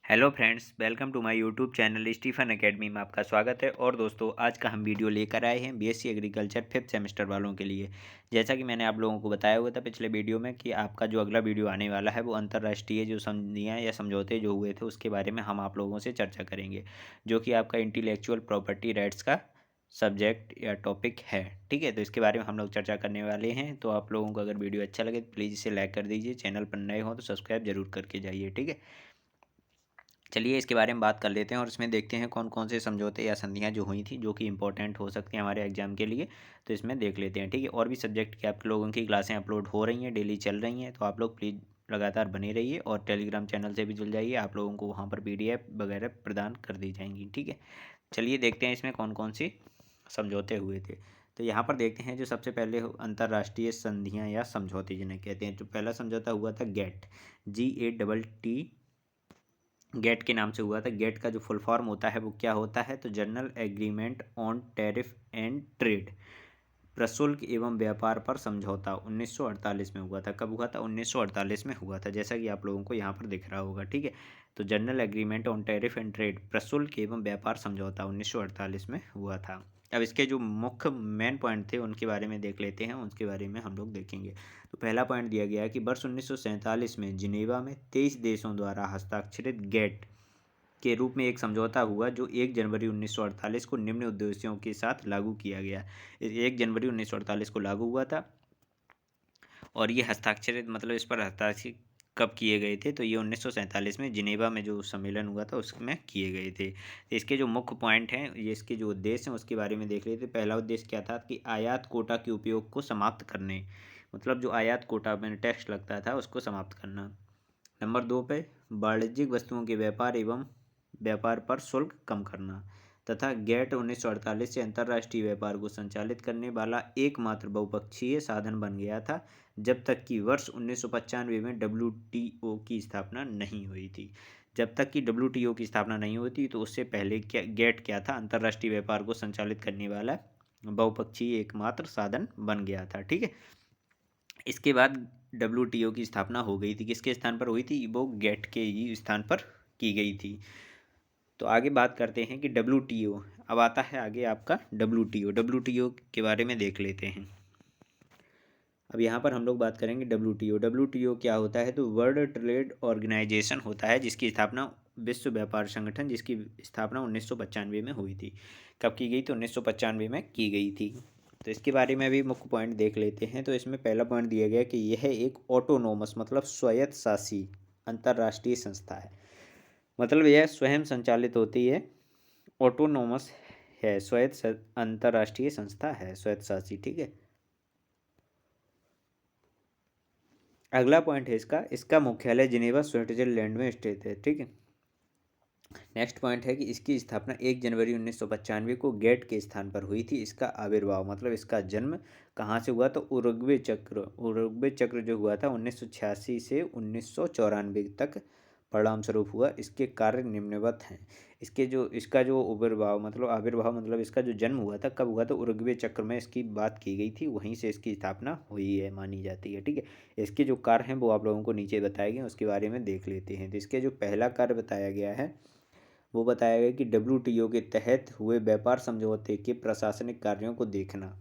Hello friends, welcome to my YouTube channel Stephen academy में आपका स्वागत है। और दोस्तों, आज का हम वीडियो लेकर आए हैं बीएससी एग्रीकल्चर फिफ्थ सेमेस्टर वालों के लिए। जैसा कि मैंने आप लोगों को बताया हुआ था पिछले वीडियो में कि आपका जो अगला वीडियो आने वाला है वो अंतर्राष्ट्रीय जो संधियाँ या समझौते जो हुए थे उसके बारे में हम आप लोगों से चर्चा करेंगे, जो कि आपका इंटेलेक्चुअल प्रॉपर्टी राइट्स का सब्जेक्ट या टॉपिक है। ठीक है, तो इसके बारे में हम लोग चर्चा करने वाले हैं। तो आप लोगों को अगर वीडियो अच्छा लगे तो प्लीज़ इसे लाइक कर दीजिए। चैनल पर नए हो तो सब्सक्राइब जरूर करके जाइए। ठीक है, चलिए इसके बारे में बात कर लेते हैं और इसमें देखते हैं कौन कौन से समझौते या संधियाँ जो हुई थी जो कि इंपॉर्टेंट हो सकती हैं हमारे एग्जाम के लिए। तो इसमें देख लेते हैं। ठीक है, और भी सब्जेक्ट की आप लोगों की क्लासें अपलोड हो रही हैं, डेली चल रही हैं, तो आप लोग प्लीज़ लगातार बने रहिए और टेलीग्राम चैनल से भी जुड़ जाइए। आप लोगों को वहाँ पर PDF वगैरह प्रदान कर दी जाएंगी। ठीक है, चलिए देखते हैं इसमें कौन कौन से समझौते हुए थे। तो यहाँ पर देखते हैं जो सबसे पहले अंतर्राष्ट्रीय संधियाँ या समझौते जिन्हें कहते हैं। तो पहला समझौता हुआ था गेट, GATT, गेट के नाम से हुआ था। गेट का जो फुल फॉर्म होता है वो क्या होता है? तो general agreement on tariff and trade, प्रशुल्क एवं व्यापार पर समझौता, 1948 में हुआ था। कब हुआ था? 1948 में हुआ था, जैसा कि आप लोगों को यहाँ पर दिख रहा होगा। ठीक है, तो general agreement on tariff and trade, प्रशुल्क एवं व्यापार समझौता 1948 में हुआ था। अब इसके जो मुख्य मेन पॉइंट थे उनके बारे में देख लेते हैं, उनके बारे में हम लोग देखेंगे। तो पहला पॉइंट दिया गया है कि वर्ष 1947 में जिनेवा में 23 देशों द्वारा हस्ताक्षरित गेट के रूप में एक समझौता हुआ जो 1 जनवरी 1948 को निम्न उद्देश्यों के साथ लागू किया गया। 1 जनवरी 1948 को लागू हुआ था और ये हस्ताक्षरित मतलब इस पर हस्ताक्षर कब किए गए थे? तो ये 1947 में जिनेवा में जो सम्मेलन हुआ था उसमें किए गए थे। तो इसके जो मुख्य पॉइंट हैं, ये इसके जो उद्देश्य हैं उसके बारे में देख लेते हैं। पहला उद्देश्य क्या था कि आयात कोटा के उपयोग को समाप्त करने, मतलब जो आयात कोटा में टैक्स लगता था उसको समाप्त करना। नंबर 2 पे वाणिज्यिक वस्तुओं के व्यापार पर शुल्क कम करना, तथा गेट 1948 से अंतर्राष्ट्रीय व्यापार को संचालित करने वाला एकमात्र बहुपक्षीय साधन बन गया था, जब तक कि वर्ष 1995 में WTO की स्थापना नहीं हुई थी। जब तक कि WTO की स्थापना नहीं हुई थी, तो उससे पहले गेट क्या था? अंतर्राष्ट्रीय व्यापार को संचालित करने वाला बहुपक्षीय एकमात्र साधन बन गया था। ठीक है, इसके बाद WTO की स्थापना हो गई थी। किसके स्थान पर हुई थी? वो गेट के ही स्थान पर की गई थी। तो आगे बात करते हैं कि WTO। अब आता है आगे आपका WTO के बारे में देख लेते हैं। अब यहाँ पर हम लोग बात करेंगे WTO क्या होता है? तो वर्ल्ड ट्रेड ऑर्गेनाइजेशन होता है, जिसकी स्थापना विश्व व्यापार संगठन, जिसकी स्थापना 1995 में हुई थी। कब की गई? तो 1995 में की गई थी। तो इसके बारे में भी मुख्य पॉइंट देख लेते हैं। तो इसमें पहला पॉइंट दिया गया कि यह एक ऑटोनोमस मतलब स्वायत्त शासी अंतर्राष्ट्रीय संस्था है। मतलब यह स्वयं संचालित होती है, ऑटोनोमस है, स्वायत्त अंतर्राष्ट्रीय संस्था है, स्वायत्त शासी। ठीक है, अगला पॉइंट है इसका मुख्यालय जिनेवा स्विट्जरलैंड में स्थित है। ठीक है, नेक्स्ट पॉइंट है कि इसकी स्थापना 1 जनवरी 1995 को गेट के स्थान पर हुई थी। इसका आविर्भाव मतलब इसका जन्म कहाँ से हुआ? तो उरुग्वे चक्र जो हुआ था 1986 से 1994 तक परिणाम स्वरूप हुआ। इसके कार्य निम्नवत हैं। इसका जो आविर्भाव मतलब इसका जो जन्म हुआ था, कब हुआ था? उरुग्वे चक्र में इसकी बात की गई थी, वहीं से इसकी स्थापना हुई है, मानी जाती है। ठीक है, इसके जो कार्य हैं वो आप लोगों को नीचे बताए गए, उसके बारे में देख लेते हैं। तो इसके जो पहला कार्य बताया गया है वो बताया गया कि WTO के तहत हुए व्यापार समझौते के प्रशासनिक कार्यों को देखना,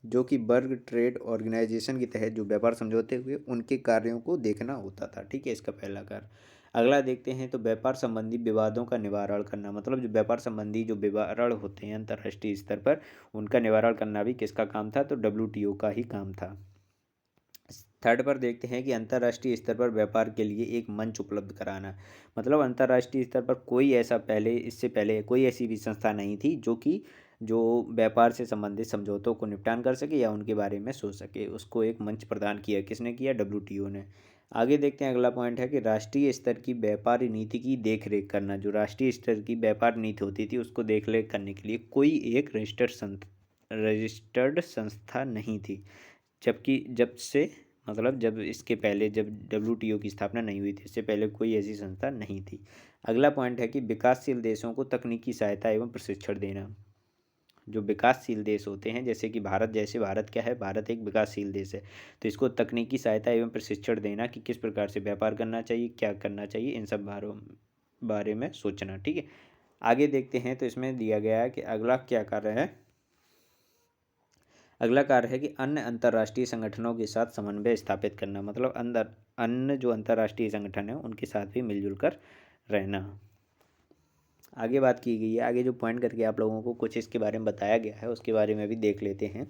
जो कि वर्ल्ड ट्रेड ऑर्गेनाइजेशन के तहत जो व्यापार समझौते हुए उनके कार्यों को देखना होता था। ठीक है, इसका पहला कार्य। अगला देखते हैं, तो व्यापार संबंधी विवादों का निवारण करना, मतलब जो व्यापार संबंधी जो विवाद होते हैं अंतर्राष्ट्रीय स्तर पर, उनका निवारण करना भी किसका काम था? तो WTO का ही काम था। थर्ड पर देखते हैं कि अंतर्राष्ट्रीय स्तर पर व्यापार के लिए एक मंच उपलब्ध कराना, मतलब अंतर्राष्ट्रीय स्तर पर इससे पहले कोई ऐसी भी संस्था नहीं थी जो व्यापार से संबंधित समझौतों को निपटान कर सके या उनके बारे में सोच सके। उसको एक मंच प्रदान किया। किसने किया? WTO ने। आगे देखते हैं, अगला पॉइंट है कि राष्ट्रीय स्तर की व्यापार नीति की देखरेख करना। जो राष्ट्रीय स्तर की व्यापार नीति होती थी उसको देखरेख करने के लिए कोई एक रजिस्टर्ड संस्था नहीं थी, जब इसके पहले जब WTO की स्थापना नहीं हुई थी, इससे पहले कोई ऐसी संस्था नहीं थी। अगला पॉइंट है कि विकासशील देशों को तकनीकी सहायता एवं प्रशिक्षण देना। जो विकासशील देश होते हैं, जैसे कि भारत क्या है? भारत एक विकासशील देश है, तो इसको तकनीकी सहायता एवं प्रशिक्षण देना कि किस प्रकार से व्यापार करना चाहिए, क्या करना चाहिए, इन सब बारे में सोचना। ठीक है, आगे देखते हैं। तो इसमें दिया गया है कि अगला क्या कार्य है। अगला कार्य है कि अन्य अंतर्राष्ट्रीय संगठनों के साथ समन्वय स्थापित करना, मतलब अन्य जो अंतर्राष्ट्रीय संगठन है उनके साथ भी मिलजुल कर रहना। आगे बात की गई है, आगे जो पॉइंट करके आप लोगों को कुछ इसके बारे में बताया गया है उसके बारे में भी देख लेते हैं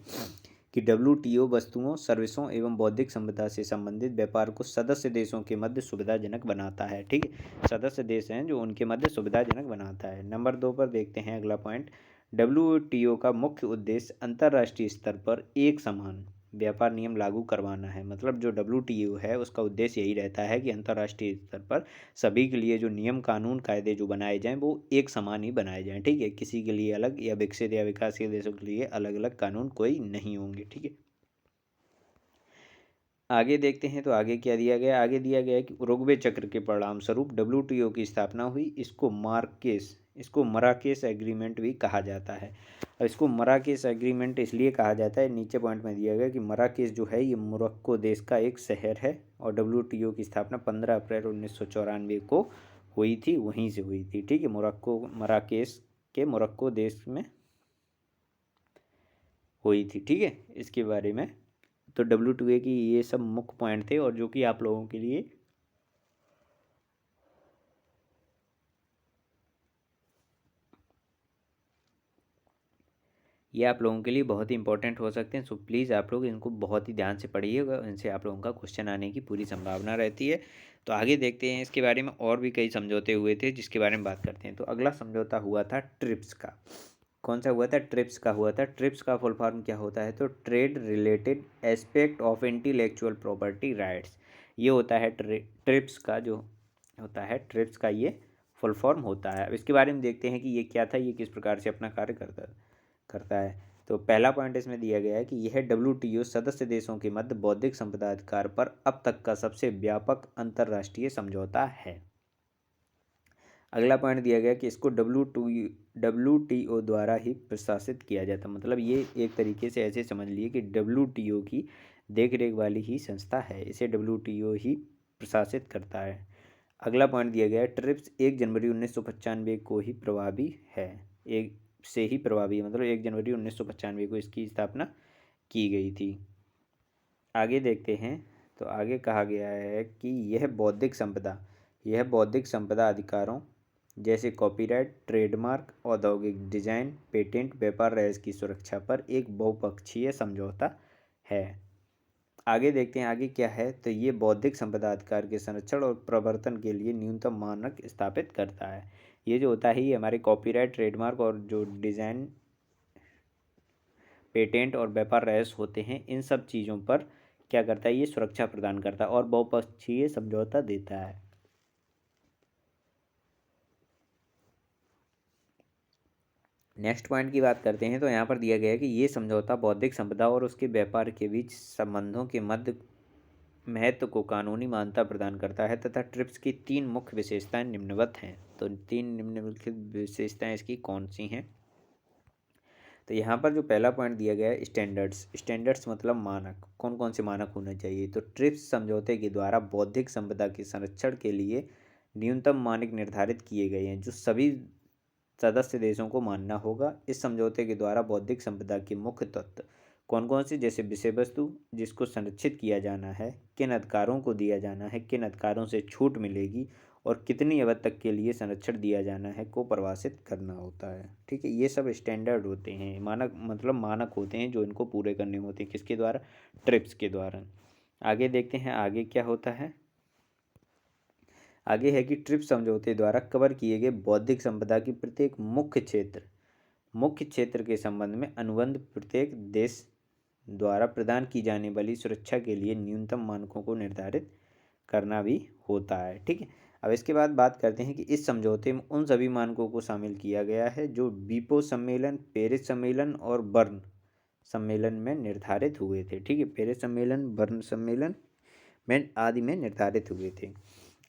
कि WTO वस्तुओं, सर्विसों एवं बौद्धिक संपदा से संबंधित व्यापार को सदस्य देशों के मध्य सुविधाजनक बनाता है। ठीक है, सदस्य देश हैं जो उनके मध्य सुविधाजनक बनाता है। नंबर 2 पर देखते हैं अगला पॉइंट। WTO का मुख्य उद्देश्य अंतर्राष्ट्रीय स्तर पर एक समान व्यापार नियम लागू करवाना है। मतलब जो WTO है उसका उद्देश्य यही रहता है कि अंतर्राष्ट्रीय स्तर पर सभी के लिए जो नियम कानून कायदे जो बनाए जाएं वो एक समान ही बनाए जाएं। ठीक है, किसी के लिए अलग या विकसित या विकासशील देशों के लिए अलग अलग कानून कोई नहीं होंगे। ठीक है, आगे देखते हैं। तो आगे क्या दिया गया, आगे दिया गया है कि उरुग्वे चक्र के परिणाम स्वरूप WTO की स्थापना हुई। इसको मराकेश एग्रीमेंट भी कहा जाता है। अब इसको मराकेश एग्रीमेंट इसलिए कहा जाता है, नीचे पॉइंट में दिया गया कि मराकेश जो है ये मोरक्को देश का एक शहर है और WTO की स्थापना 15 अप्रैल 1994 को हुई थी, वहीं से हुई थी। ठीक है, मराकेश के मोरक्को देश में हुई थी। ठीक है, इसके बारे में तो WTO की ये सब मुख्य पॉइंट थे और जो कि आप लोगों के लिए ये आप लोगों के लिए बहुत ही इंपॉर्टेंट हो सकते हैं। सो प्लीज़ आप लोग इनको बहुत ही ध्यान से पढ़िएगा, इनसे आप लोगों का क्वेश्चन आने की पूरी संभावना रहती है। तो आगे देखते हैं इसके बारे में, और भी कई समझौते हुए थे जिसके बारे में बात करते हैं। तो अगला समझौता हुआ था ट्रिप्स का। कौन सा हुआ था, ट्रिप्स का हुआ था। ट्रिप्स का फुल फॉर्म क्या होता है, तो trade related aspect of intellectual property rights. ये होता है ट्रिप्स का जो होता है, ट्रिप्स का ये फुल फॉर्म होता है। अब इसके बारे में देखते हैं कि ये क्या था, ये किस प्रकार से अपना कार्य करता है। तो पहला पॉइंट इसमें दिया गया है कि यह WTO सदस्य देशों के मध्य बौद्धिक संपदा अधिकार पर अब तक का सबसे व्यापक अंतर्राष्ट्रीय समझौता है। अगला पॉइंट दिया गया कि इसको WTO द्वारा ही प्रशासित किया जाता, मतलब ये एक तरीके से ऐसे समझ लिए कि WTO की देख रेख वाली ही संस्था है, इसे WTO ही प्रशासित करता है। अगला पॉइंट दिया गया है ट्रिप्स 1 जनवरी 1995 को ही प्रभावी है, एक से ही प्रभावी है, मतलब 1 जनवरी 1995 को इसकी स्थापना की गई थी। आगे देखते हैं। तो आगे कहा गया है कि यह बौद्धिक संपदा अधिकारों जैसे कॉपीराइट, ट्रेडमार्क, औद्योगिक डिजाइन, पेटेंट, व्यापार रहस्य की सुरक्षा पर एक बहुपक्षीय समझौता है। आगे देखते हैं आगे क्या है। तो ये बौद्धिक संपदा अधिकार के संरक्षण और प्रवर्तन के लिए न्यूनतम मानक स्थापित करता है। ये जो होता है ये हमारे कॉपीराइट, ट्रेडमार्क और जो डिज़ाइन, पेटेंट और व्यापार रहस्य होते हैं, इन सब चीज़ों पर क्या करता है, ये सुरक्षा प्रदान करता है और बहुपक्षीय समझौता देता है। नेक्स्ट पॉइंट की बात करते हैं। तो यहाँ पर दिया गया है कि ये समझौता बौद्धिक संपदा और उसके व्यापार के बीच संबंधों के मध्य महत्व को कानूनी मान्यता प्रदान करता है तथा ट्रिप्स की 3 मुख्य विशेषताएं निम्नवत हैं। तो 3 निम्नलिखित विशेषताएं इसकी कौन सी हैं। तो यहाँ पर जो पहला पॉइंट दिया गया है स्टैंडर्ड्स मतलब मानक, कौन कौन से मानक होने चाहिए। तो ट्रिप्स समझौते के द्वारा बौद्धिक संपदा के संरक्षण के लिए न्यूनतम मानक निर्धारित किए गए हैं जो सभी सदस्य देशों को मानना होगा। इस समझौते के द्वारा बौद्धिक संपदा के मुख्य तत्व कौन कौन से, जैसे विषय वस्तु जिसको संरक्षित किया जाना है, किन अधिकारों को दिया जाना है, किन अधिकारों से छूट मिलेगी और कितनी अवधि तक के लिए संरक्षण दिया जाना है को परिभाषित करना होता है। ठीक है, ये सब स्टैंडर्ड होते हैं, मानक मतलब मानक होते हैं जो इनको पूरे करने होते हैं, किसके द्वारा, ट्रिप्स के द्वारा। आगे देखते हैं आगे क्या होता है। आगे है कि ट्रिप्स समझौते द्वारा कवर किए गए बौद्धिक संपदा की प्रत्येक मुख्य क्षेत्र के संबंध में अनुबंध प्रत्येक देश द्वारा प्रदान की जाने वाली सुरक्षा के लिए न्यूनतम मानकों को निर्धारित करना भी होता है। ठीक है, अब इसके बाद बात करते हैं कि इस समझौते में उन सभी मानकों को शामिल किया गया है जो वीपो सम्मेलन, पेरिस सम्मेलन और बर्न सम्मेलन में निर्धारित हुए थे। ठीक है, पेरिस सम्मेलन, बर्न सम्मेलन में आदि में निर्धारित हुए थे।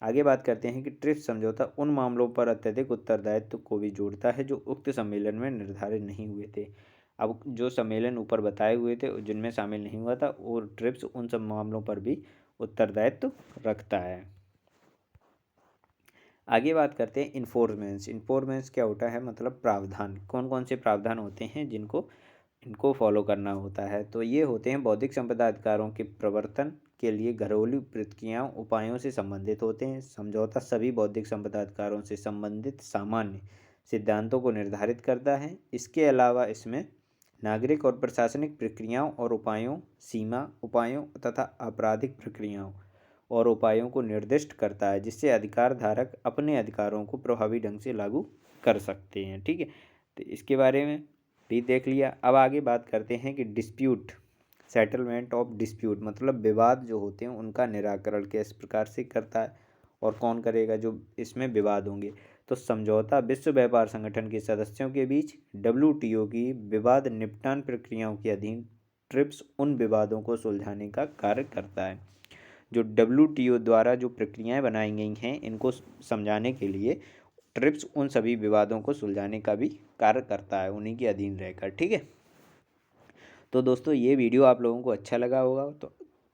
आगे बात करते हैं कि ट्रिप्स समझौता उन मामलों पर अत्यधिक उत्तरदायित्व को भी जोड़ता है जो उक्त सम्मेलन में निर्धारित नहीं हुए थे। अब जो सम्मेलन ऊपर बताए हुए थे जिनमें शामिल नहीं हुआ था, और ट्रिप्स उन सब मामलों पर भी उत्तरदायित्व रखता है। आगे बात करते हैं इन्फोर्समेंट्स। इन्फोर्समेंट्स क्या होता है, मतलब प्रावधान। कौन कौन से प्रावधान होते हैं जिनको इनको फॉलो करना होता है, तो ये होते हैं बौद्धिक संपदा अधिकारों के प्रवर्तन के लिए घरेलू प्रक्रियाओं उपायों से संबंधित होते हैं। समझौता सभी बौद्धिक संपदा अधिकारों से संबंधित सामान्य सिद्धांतों को निर्धारित करता है। इसके अलावा इसमें नागरिक और प्रशासनिक प्रक्रियाओं और उपायों, सीमा उपायों तथा आपराधिक प्रक्रियाओं और उपायों को निर्दिष्ट करता है, जिससे अधिकार धारक अपने अधिकारों को प्रभावी ढंग से लागू कर सकते हैं। ठीक है, तो इसके बारे में भी देख लिया। अब आगे बात करते हैं कि डिस्प्यूट, सेटलमेंट ऑफ डिस्प्यूट, मतलब विवाद जो होते हैं उनका निराकरण किस प्रकार से करता है और कौन करेगा जो इसमें विवाद होंगे। तो समझौता विश्व व्यापार संगठन के सदस्यों के बीच WTO की विवाद निपटान प्रक्रियाओं के अधीन ट्रिप्स उन विवादों को सुलझाने का कार्य करता है। जो WTO द्वारा जो प्रक्रियाएं बनाई गई हैं इनको समझाने के लिए ट्रिप्स उन सभी विवादों को सुलझाने का भी कार्य करता है, उन्हीं के अधीन रहकर। ठीक है, तो दोस्तों ये वीडियो आप लोगों को अच्छा लगा होगा तो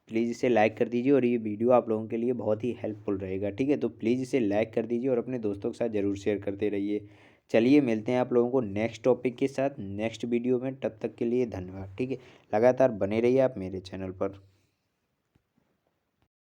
प्लीज़ इसे लाइक कर दीजिए, और ये वीडियो आप लोगों के लिए बहुत ही हेल्पफुल रहेगा। ठीक है, तो प्लीज़ इसे लाइक कर दीजिए और अपने दोस्तों के साथ ज़रूर शेयर करते रहिए। चलिए मिलते हैं आप लोगों को नेक्स्ट टॉपिक के साथ नेक्स्ट वीडियो में, तब तक के लिए धन्यवाद। ठीक है, लगातार बने रहिए आप मेरे चैनल पर।